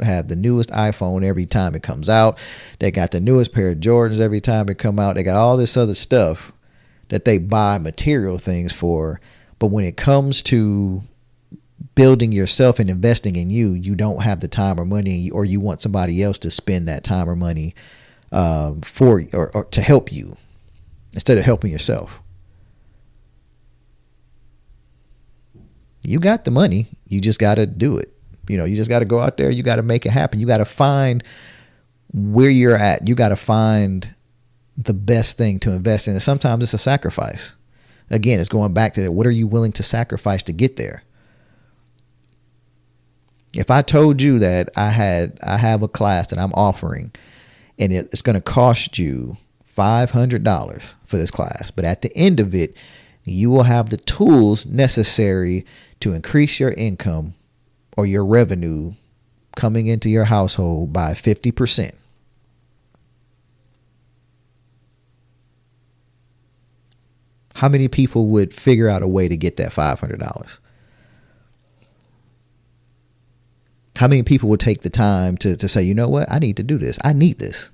have the newest iPhone every time it comes out. They got the newest pair of Jordans every time it come out. They got all this other stuff that they buy material things for. But when it comes to building yourself and investing in you, you don't have the time or money, or you want somebody else to spend that time or money for or to help you instead of helping yourself. You got the money. You just got to do it. You just got to go out there. You got to make it happen. You got to find where you're at. You got to find the best thing to invest in. And sometimes it's a sacrifice. Again, it's going back to that. What are you willing to sacrifice to get there? If I told you that I have a class that I'm offering and it's going to cost you $500 for this class, but at the end of it, you will have the tools necessary to increase your income or your revenue coming into your household by 50%. How many people would figure out a way to get that $500? How many people would take the time to say, you know what? I need to do this. I need this.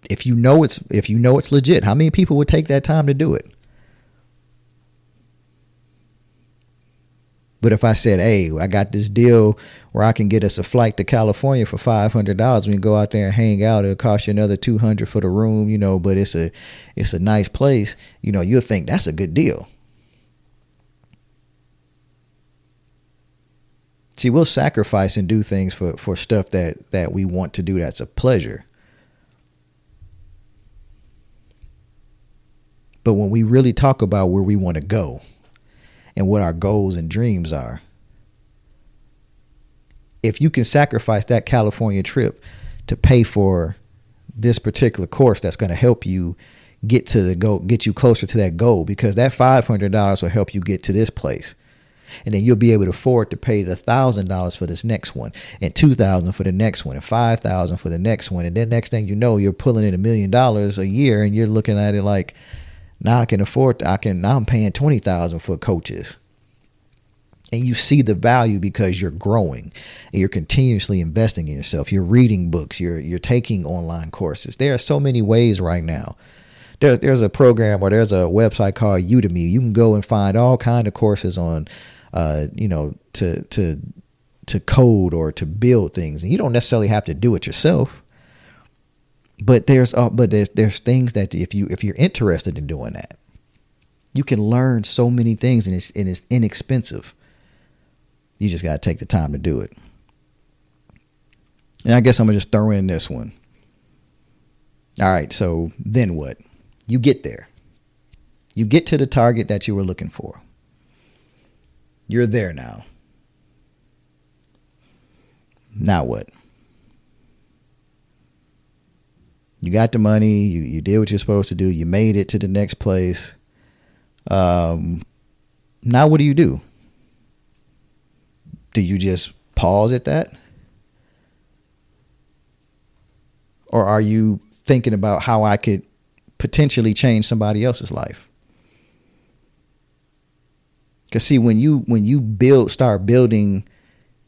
If you know it's legit, how many people would take that time to do it? But if I said, hey, I got this deal where I can get us a flight to California for $500, we can go out there and hang out. It'll cost you another $200 for the room, but it's a nice place. You'll think that's a good deal. See, we'll sacrifice and do things for stuff that we want to do. That's a pleasure. But when we really talk about where we want to go and what our goals and dreams are, if you can sacrifice that California trip to pay for this particular course that's going to help you get to the goal, get you closer to that goal, because that $500 will help you get to this place. And then you'll be able to afford to pay the $1,000 for this next one, and $2,000 for the next one, and $5,000 for the next one. And then next thing you know, you're pulling in $1 million a year, and you're looking at it like, now I can afford, now I'm paying $20,000 for coaches. And you see the value because you're growing and you're continuously investing in yourself. You're reading books. You're taking online courses. There are so many ways right now. There's a program or there's a website called Udemy. You can go and find all kind of courses on, to code or to build things. And you don't necessarily have to do it yourself. But there's things that if you're interested in doing that, you can learn so many things, and it's inexpensive. You just got to take the time to do it. And I guess I'm going to just throw in this one. All right. So then what? You get there. You get to the target that you were looking for. You're there now. Now what? You got the money. You did what you're supposed to do. You made it to the next place. Now what do you do? Do you just pause at that? Or are you thinking about how I could potentially change somebody else's life? Because see, when you start building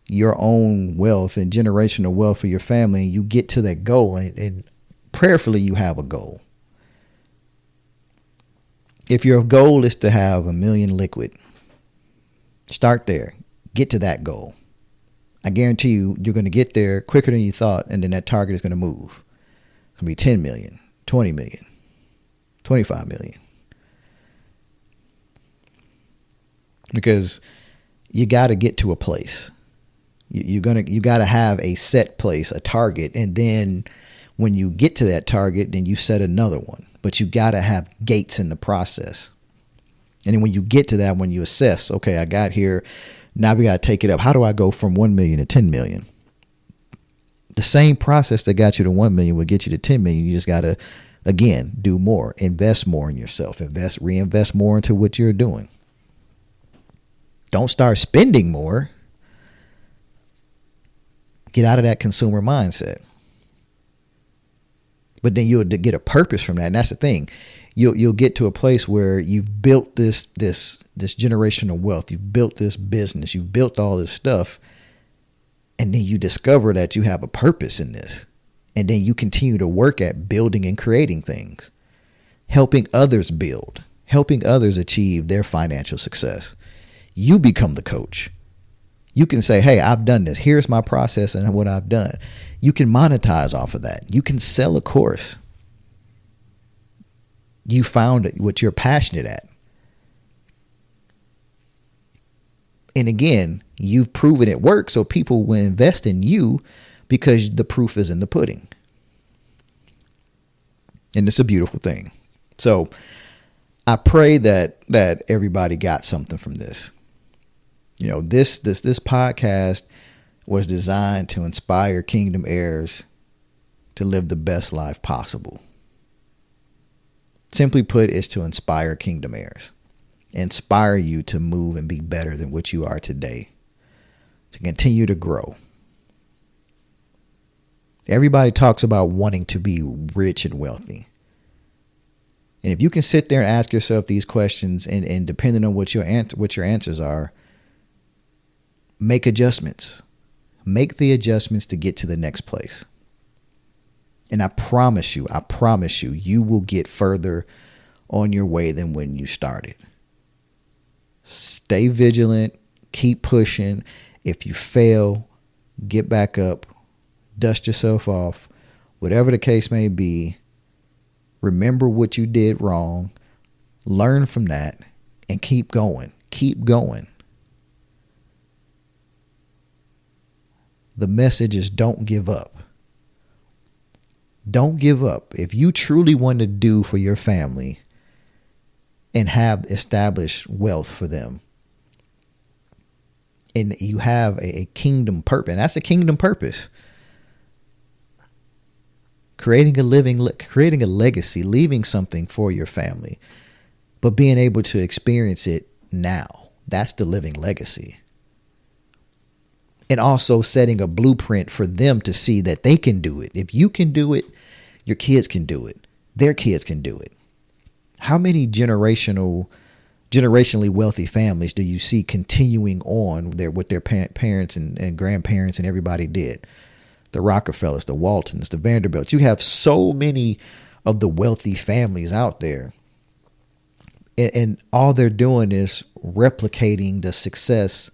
your own wealth and generational wealth for your family, you get to that goal, and prayerfully you have a goal. If your goal is to have $1 million liquid, start there. Get to that goal. I guarantee you're going to get there quicker than you thought, and then that target is going to move. It's going to be 10 million, 20 million, 25 million. Because you got to get to a place. You got to have a set place, a target, and then when you get to that target, then you set another one. But you got to have gates in the process. And then when you get to that, when you assess, okay, I got here, now we got to take it up. How do I go from 1 million to 10 million? The same process that got you to 1 million will get you to 10 million. You just got to, again, do more, invest more in yourself, reinvest more into what you're doing. Don't start spending more. Get out of that consumer mindset. But then you'll get a purpose from that. And that's the thing. You'll get to a place where you've built this generational wealth. You've built this business. You've built all this stuff. And then you discover that you have a purpose in this. And then you continue to work at building and creating things. Helping others build. Helping others achieve their financial success. You become the coach. You can say, hey, I've done this. Here's my process and what I've done. You can monetize off of that. You can sell a course. You found what you're passionate at. And again, you've proven it works, so people will invest in you because the proof is in the pudding. And it's a beautiful thing. So I pray that everybody got something from this. You know, this podcast was designed to inspire kingdom heirs to live the best life possible. Simply put, it's to inspire kingdom heirs. Inspire you to move and be better than what you are today. To continue to grow. Everybody talks about wanting to be rich and wealthy. And if you can sit there and ask yourself these questions and depending on what your answers are, make adjustments. Make the adjustments to get to the next place. And I promise you, you will get further on your way than when you started. Stay vigilant. Keep pushing. If you fail, get back up. Dust yourself off. Whatever the case may be, remember what you did wrong. Learn from that and keep going. Keep going. The message is don't give up. Don't give up. If you truly want to do for your family and have established wealth for them, and you have a kingdom purpose, and that's a kingdom purpose. Creating a legacy, leaving something for your family, but being able to experience it now. That's the living legacy. And also setting a blueprint for them to see that they can do it. If you can do it, your kids can do it. Their kids can do it. How many generationally wealthy families do you see continuing on what their parents and grandparents and everybody did? The Rockefellers, the Waltons, the Vanderbilts. You have so many of the wealthy families out there. And all they're doing is replicating the success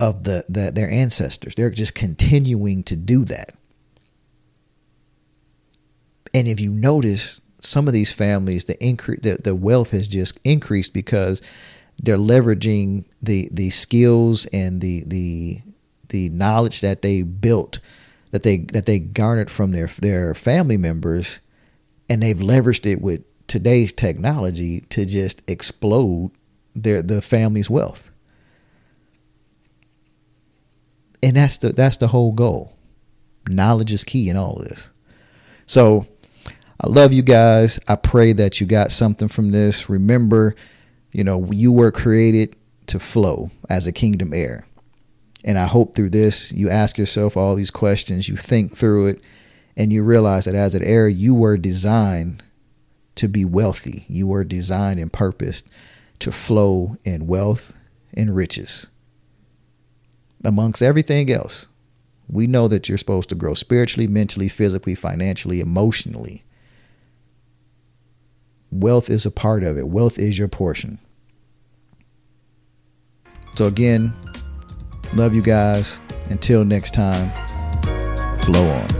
of their ancestors. They're just continuing to do that. And if you notice, some of these families, the wealth has just increased because they're leveraging the skills and the knowledge that they built, that they garnered from their family members, and they've leveraged it with today's technology to just explode the family's wealth. And that's the whole goal. Knowledge is key in all of this. So I love you guys. I pray that you got something from this. Remember, you were created to flow as a kingdom heir. And I hope through this, you ask yourself all these questions, you think through it, and you realize that as an heir, you were designed to be wealthy. You were designed and purposed to flow in wealth and riches. Amongst everything else, we know that you're supposed to grow spiritually, mentally, physically, financially, emotionally. Wealth is a part of it. Wealth is your portion. So again, love you guys. Until next time, flow on.